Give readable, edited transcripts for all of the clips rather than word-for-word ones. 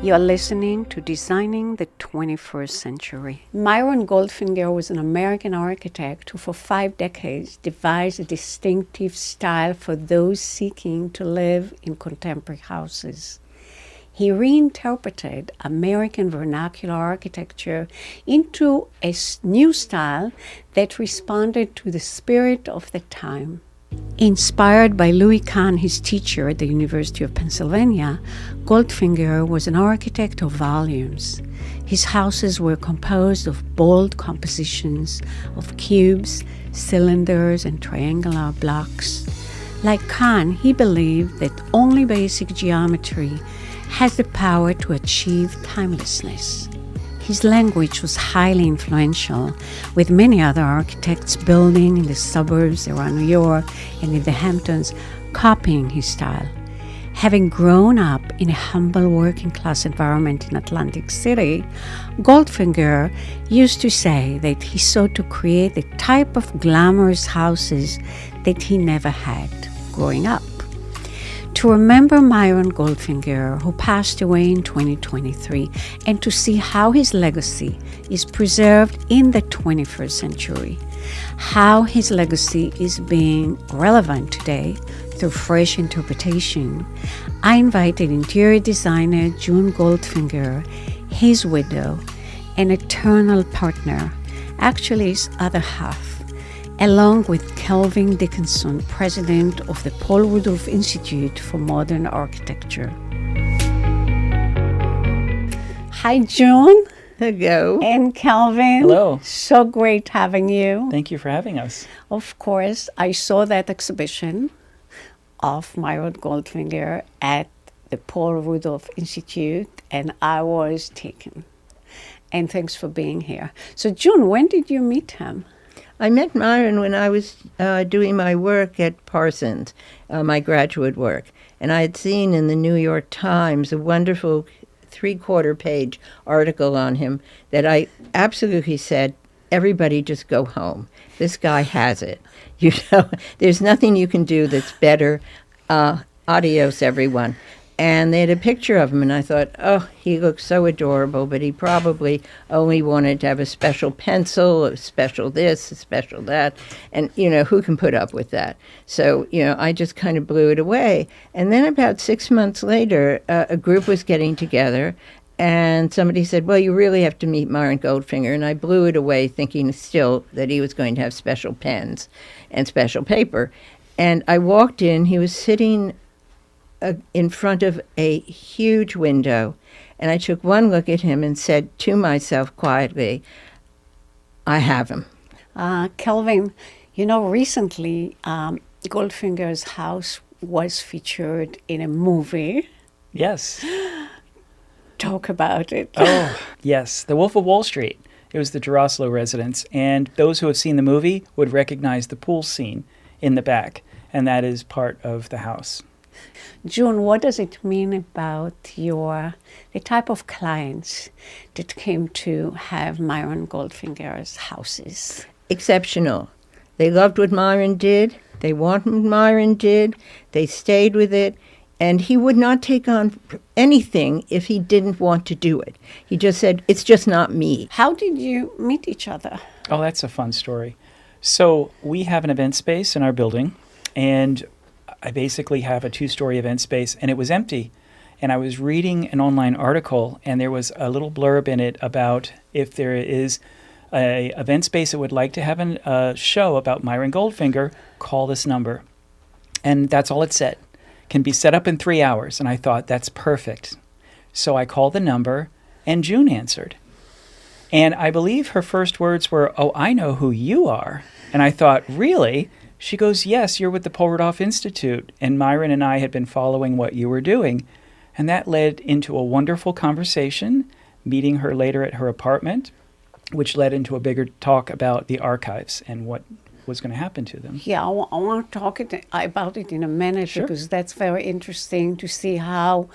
You're listening to Designing the 21st Century. Myron Goldfinger was an American architect who for 5 decades devised a distinctive style for those seeking to live in contemporary houses. He reinterpreted American vernacular architecture into a new style that responded to the spirit of the time. Inspired by Louis Kahn, his teacher at the University of Pennsylvania, Goldfinger was an architect of volumes. His houses were composed of bold compositions of cubes, cylinders, and triangular blocks. Like Kahn, he believed that only basic geometry has the power to achieve timelessness. His language was highly influential, with many other architects building in the suburbs around New York and in the Hamptons copying his style. Having grown up in a humble working-class environment in Atlantic City, Goldfinger used to say that he sought to create the type of glamorous houses that he never had growing up. To remember Myron Goldfinger, who passed away in 2023, and to see how his legacy is preserved in the 21st century, how his legacy is being relevant today through fresh interpretation, I invited interior designer June Goldfinger, his widow, and eternal partner, actually his other half, along with Kelvin Dickinson, president of the Paul Rudolph Institute for Modern Architecture. Hi, June. Hello. And Kelvin. Hello. So great having you. Thank you for having us. Of course, I saw that exhibition of Myron Goldfinger at the Paul Rudolph Institute, and I was taken. And thanks for being here. So, June, when did you meet him? I met Myron when I was doing my work at Parsons, my graduate work. And I had seen in the New York Times a wonderful 3/4-page article on him that I absolutely said, everybody just go home. This guy has it. You know, there's nothing you can do that's better. Adios, everyone. And they had a picture of him, and I thought, oh, he looks so adorable, but he probably only wanted to have a special pencil, a special this, a special that. And, you know, who can put up with that? So, you know, I just kind of blew it away. And then about 6 months later, a group was getting together, and somebody said, well, you really have to meet Myron Goldfinger. And I blew it away, thinking still that he was going to have special pens and special paper. And I walked in, he was sitting in front of a huge window, and I took one look at him and said to myself quietly, I have him. Kelvin, you know, recently Goldfinger's house was featured in a movie. Yes. Talk about it. Oh, yes. The Wolf of Wall Street. It was the Geraslo residence, and those who have seen the movie would recognize the pool scene in the back, and that is part of the house. June, what does it mean about the type of clients that came to have Myron Goldfinger's houses? Exceptional. They loved what Myron did. They wanted what Myron did. They stayed with it. And he would not take on anything if he didn't want to do it. He just said, it's just not me. How did you meet each other? Oh, that's a fun story. So we have an event space in our building, and I basically have a 2-story event space, and it was empty. And I was reading an online article, and there was a little blurb in it about if there is a event space that would like to have a show about Myron Goldfinger, call this number. And that's all it said. Can be set up in 3 hours. And I thought, that's perfect. So I called the number, and June answered. And I believe her first words were, oh, I know who you are. And I thought, really? She goes, yes, you're with the Paul Rudolph Institute, and Myron and I had been following what you were doing. And that led into a wonderful conversation, meeting her later at her apartment, which led into a bigger talk about the archives and what was going to happen to them. Yeah, I want to talk about it in a minute. Sure. Because that's very interesting to see how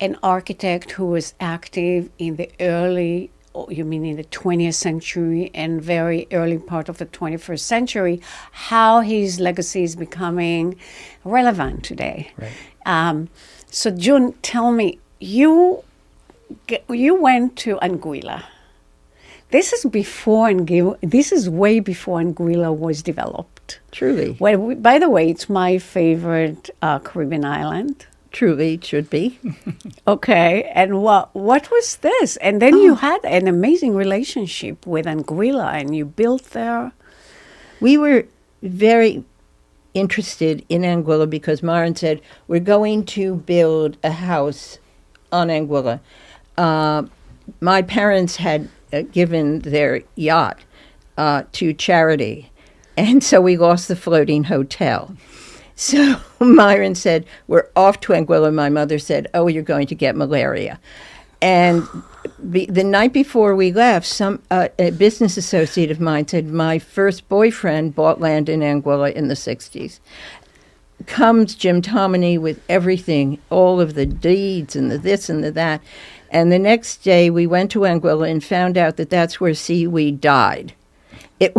an architect who was active in the early you mean in the 20th century and very early part of the 21st century, how his legacy is becoming relevant today. Right. So June, tell me, you you went to Anguilla. This is This is way before Anguilla was developed. Truly. Well, by the way, it's my favorite Caribbean island. Truly, it should be. Okay, and what was this? And then you had an amazing relationship with Anguilla, and you built there. We were very interested in Anguilla because Myron said, we're going to build a house on Anguilla. My parents had given their yacht to charity, and so we lost the floating hotel. So Myron said, we're off to Anguilla. My mother said, oh, you're going to get malaria. And the night before we left, a business associate of mine said, my first boyfriend bought land in Anguilla in the 60s. Comes Jim Tomini with everything, all of the deeds and the this and the that. And the next day we went to Anguilla and found out that that's where seaweed died. The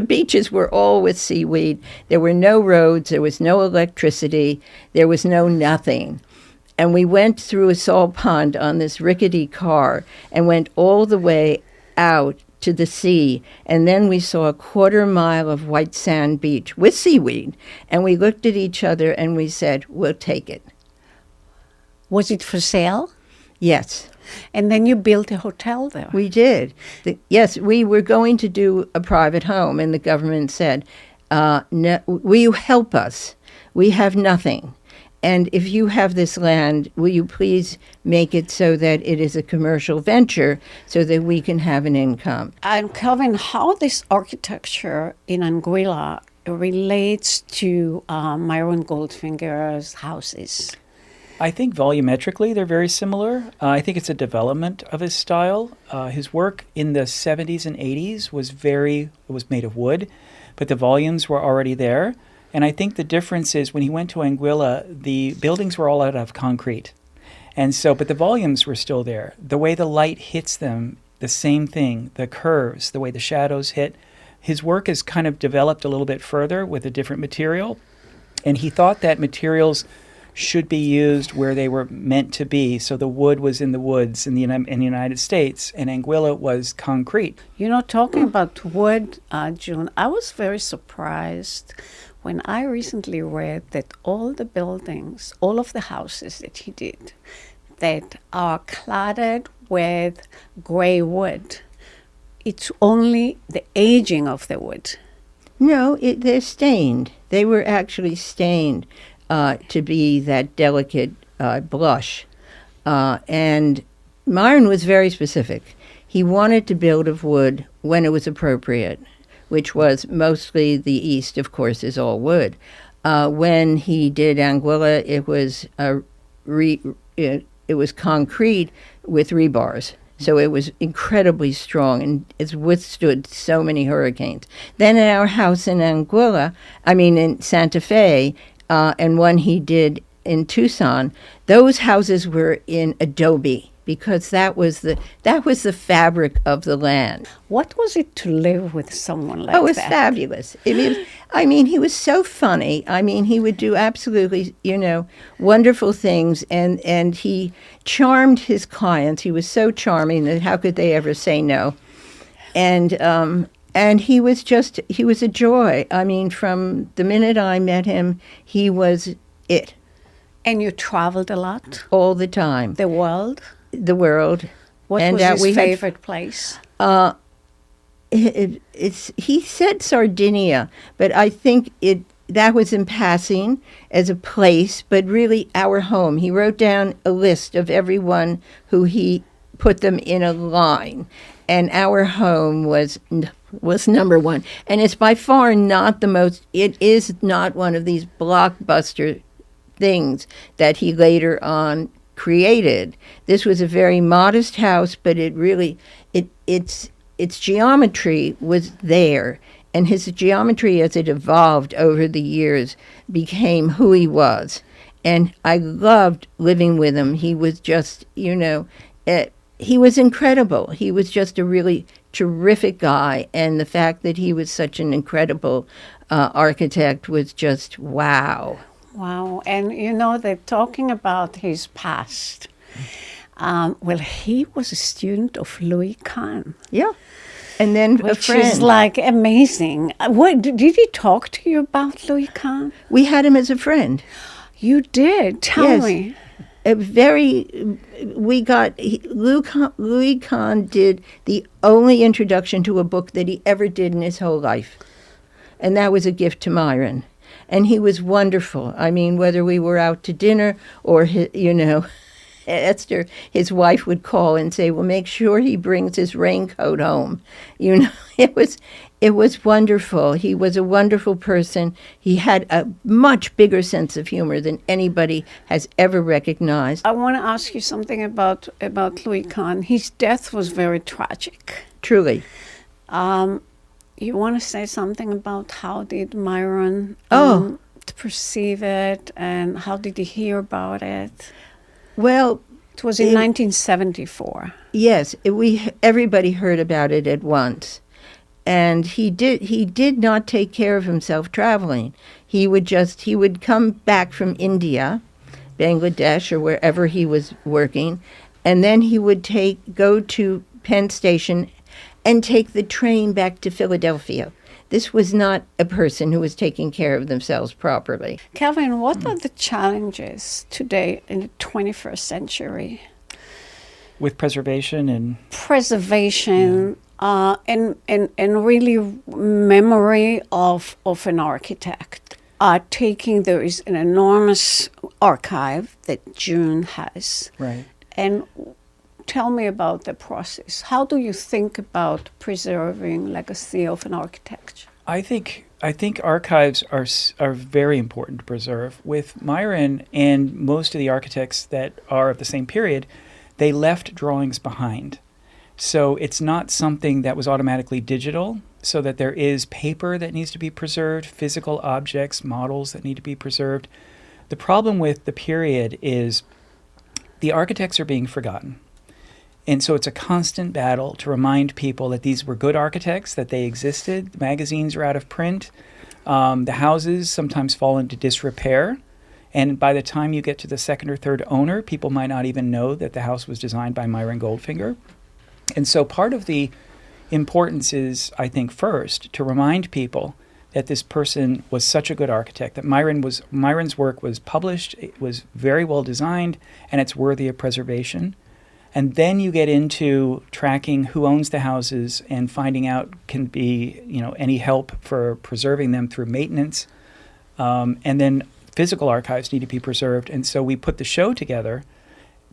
beaches were all with seaweed. There were no roads. There was no electricity. There was no nothing. And we went through a salt pond on this rickety car and went all the way out to the sea. And then we saw a 1/4 mile of white sand beach with seaweed. And we looked at each other and we said, we'll take it. Was it for sale? Yes. And then you built a hotel there. We did. Yes, we were going to do a private home, and the government said, no, will you help us? We have nothing. And if you have this land, will you please make it so that it is a commercial venture so that we can have an income? And Kelvin, how this architecture in Anguilla relates to Myron Goldfinger's houses? I think volumetrically they're very similar. I think it's a development of his style. His work in the 70s and 80s was made of wood, but the volumes were already there. And I think the difference is when he went to Anguilla, the buildings were all out of concrete. And so, but the volumes were still there. The way the light hits them, the same thing, the curves, the way the shadows hit. His work has kind of developed a little bit further with a different material. And he thought that materials should be used where they were meant to be. So the wood was in the woods in the United States, and Anguilla was concrete. You know, talking about wood, June, I was very surprised when I recently read that all the buildings, all of the houses that he did, that are cladded with gray wood, it's only the aging of the wood. No, they're stained. They were actually stained to be that delicate blush. And Myron was very specific. He wanted to build of wood when it was appropriate, which was mostly the east, of course, is all wood. When he did Anguilla, it was concrete with rebars. So it was incredibly strong, and it's withstood so many hurricanes. Then in our house in in Santa Fe, and one he did in Tucson, those houses were in adobe because that was the fabric of the land. What was it to live with someone like that? Oh, it was fabulous. He was so funny. He would do absolutely, wonderful things, and he charmed his clients. He was so charming that how could they ever say no? And he was a joy. From the minute I met him, he was it. And you traveled a lot? All the time. The world? The world. What was his favorite place? He said Sardinia, but I think that was in passing as a place, but really our home. He wrote down a list of everyone who he put them in a line, and our home was number one. And it's by far not it is not one of these blockbuster things that he later on created. This was a very modest house, but its geometry was there, and his geometry as it evolved over the years became who he was. And I loved living with him. He was just, he was incredible. He was just a really terrific guy, and the fact that he was such an incredible architect was just wow. Wow. And you know, they're talking about his past. Well, he was a student of Louis Kahn. Yeah. And then a Which friend. is like amazing. What, did he talk to you about Louis Kahn? We had him as a friend. You did? Tell Yes. me. Louis Kahn did the only introduction to a book that he ever did in his whole life. And that was a gift to Myron. And he was wonderful. I mean, whether we were out to dinner or, Esther, his wife, would call and say, well, make sure he brings his raincoat home. It was wonderful. He was a wonderful person. He had a much bigger sense of humor than anybody has ever recognized. I want to ask you something about Louis Kahn. His death was very tragic. Truly. You want to say something about how did Myron perceive it, and how did he hear about it? Well, It was in 1974. yes, everybody heard about it at once. And he did not take care of himself traveling. He would come back from India, Bangladesh, or wherever he was working, and then he would go to Penn Station and take the train back to Philadelphia. This was not a person who was taking care of themselves properly. Kelvin, what are the challenges today in the 21st century? With preservation and Preservation and really memory of an architect. There is an enormous archive that June has. right. And tell me about the process. How do you think about preserving legacy of an architect? I think archives are very important to preserve. With Myron and most of the architects that are of the same period, they left drawings behind. So it's not something that was automatically digital, so that there is paper that needs to be preserved, physical objects, models that need to be preserved. The problem with the period is the architects are being forgotten. And so it's a constant battle to remind people that these were good architects, that they existed. The magazines are out of print. The houses sometimes fall into disrepair. And by the time you get to the second or third owner, people might not even know that the house was designed by Myron Goldfinger. And so part of the importance is, I think, first, to remind people that this person was such a good architect, that Myron's work was published, it was very well designed, and it's worthy of preservation. And then you get into tracking who owns the houses and finding out can be, any help for preserving them through maintenance. And then physical archives need to be preserved. And so we put the show together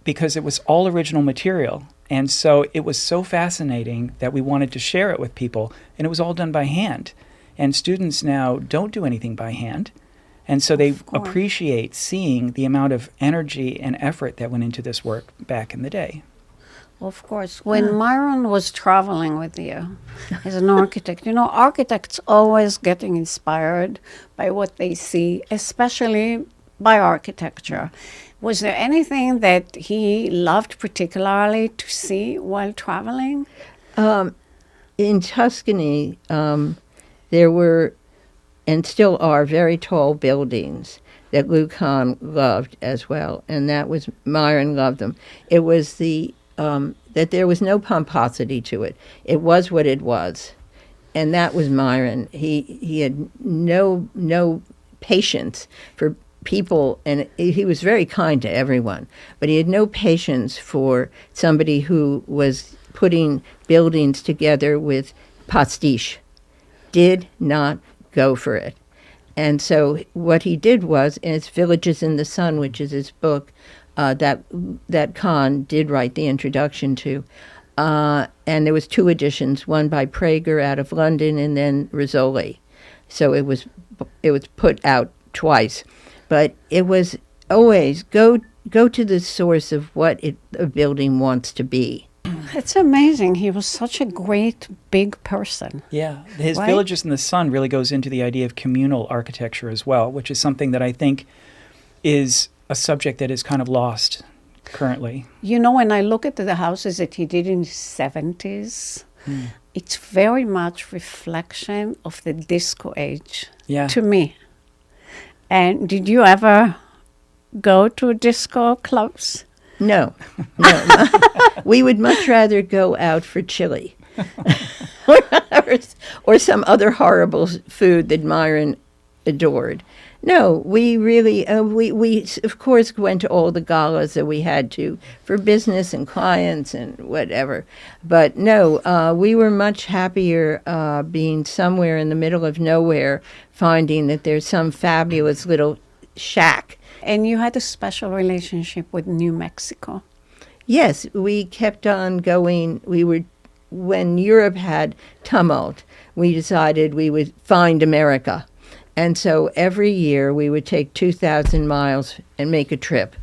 because it was all original material. And so it was so fascinating that we wanted to share it with people. And it was all done by hand. And students now don't do anything by hand. And so they appreciate seeing the amount of energy and effort that went into this work back in the day. Of course. When Myron was traveling with you as an architect, architects always getting inspired by what they see, especially by architecture. Was there anything that he loved particularly to see while traveling? In Tuscany, there were and still are very tall buildings that Louis Kahn loved as well, and that was Myron loved them. It was that there was no pomposity to it. It was what it was, and that was Myron. He had no patience for people, and he was very kind to everyone, but he had no patience for somebody who was putting buildings together with pastiche. Did not go for it. And so what he did was, in his Villages in the Sun, which is his book that Kahn did write the introduction to, and there was 2 editions, one by Prager out of London and then Rizzoli. So it was put out twice. But it was always go to the source of what a building wants to be. It's amazing. He was such a great, big person. Yeah. His Right? Villages in the Sun really goes into the idea of communal architecture as well, which is something that I think is a subject that is kind of lost currently. When I look at the houses that he did in the 70s, it's very much reflection of the disco age Yeah. to me. And did you ever go to disco clubs? No. We would much rather go out for chili or some other horrible food that Myron adored. No, we really, we of course went to all the galas that we had to for business and clients and whatever. But no, we were much happier being somewhere in the middle of nowhere, finding that there's some fabulous little shack. And you had a special relationship with New Mexico. Yes, we kept on going. When Europe had tumult, we decided we would find America. And so every year we would take 2,000 miles and make a trip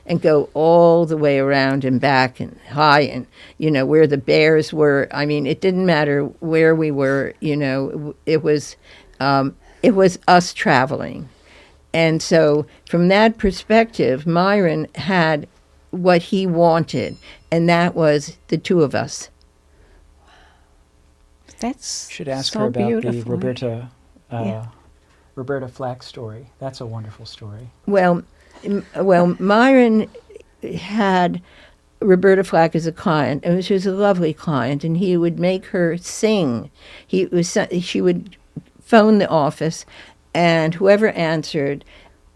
and go all the way around and back and high and, where the bears were. I mean, it didn't matter where we were, it was us traveling. And so from that perspective, Myron had what he wanted, and that was the two of us. That's Should ask so her about beautiful. the Roberta Flack story. That's a wonderful story. Well, Myron had Roberta Flack as a client, and she was a lovely client, and he would make her sing. She would phone the office, and whoever answered,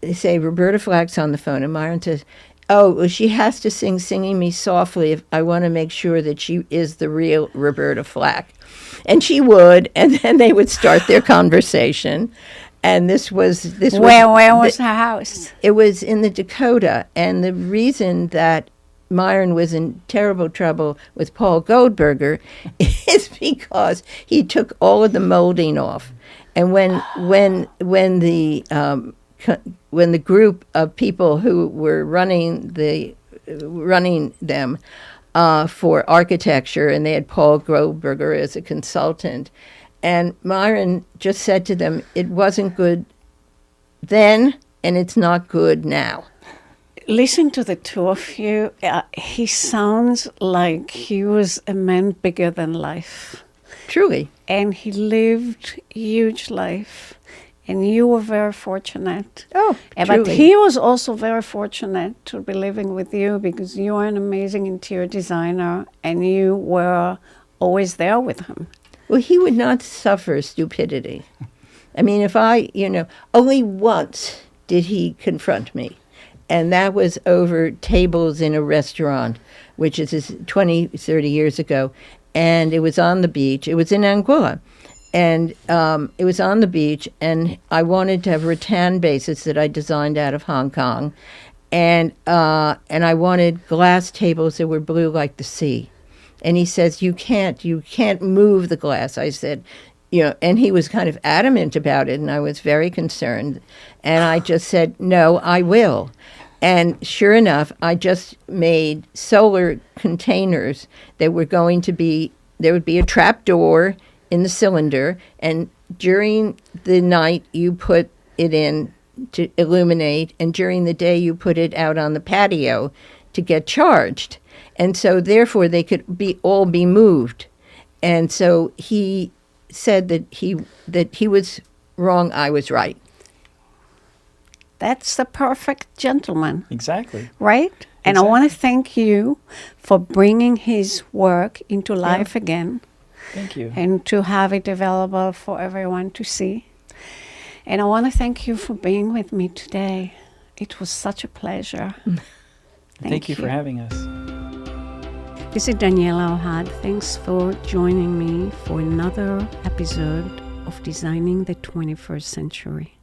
they say, Roberta Flack's on the phone, and Myron says, oh, well, she has to singing me softly if I want to make sure that she is the real Roberta Flack. And she would, and then they would start their conversation. And this was Where was her house? It was in the Dakota, and the reason that Myron was in terrible trouble with Paul Goldberger is because he took all of the molding off. And when the group of people who were running them for architecture, and they had Paul Goldberger as a consultant, and Myron just said to them, it wasn't good then, and it's not good now. Listen to the two of you. He sounds like he was a man bigger than life. Truly. And he lived a huge life. And you were very fortunate. Oh, But truly. he was also very fortunate to be living with you because you are an amazing interior designer and you were always there with him. Well, he would not suffer stupidity. I mean, if only once did he confront me. And that was over tables in a restaurant, which is 20, 30 years ago. And it was on the beach. It was in Anguilla. And it was on the beach, and I wanted to have rattan bases that I designed out of Hong Kong. And I wanted glass tables that were blue like the sea. And he says, you can't move the glass. I said, and he was kind of adamant about it, and I was very concerned. And I just said, no, I will. And sure enough, I just made solar containers that were going to be, there would be a trap door in the cylinder, and during the night you put it in to illuminate, and during the day you put it out on the patio to get charged. And so therefore they could all be moved. And so he said that he was wrong, I was right. That's the perfect gentleman. Exactly. Right? And Exactly. I want to thank you for bringing his work into life again. Thank you. And to have it available for everyone to see. And I want to thank you for being with me today. It was such a pleasure. Thank you for having us. This is Daniela Ohad. Thanks for joining me for another episode of Designing the 21st Century.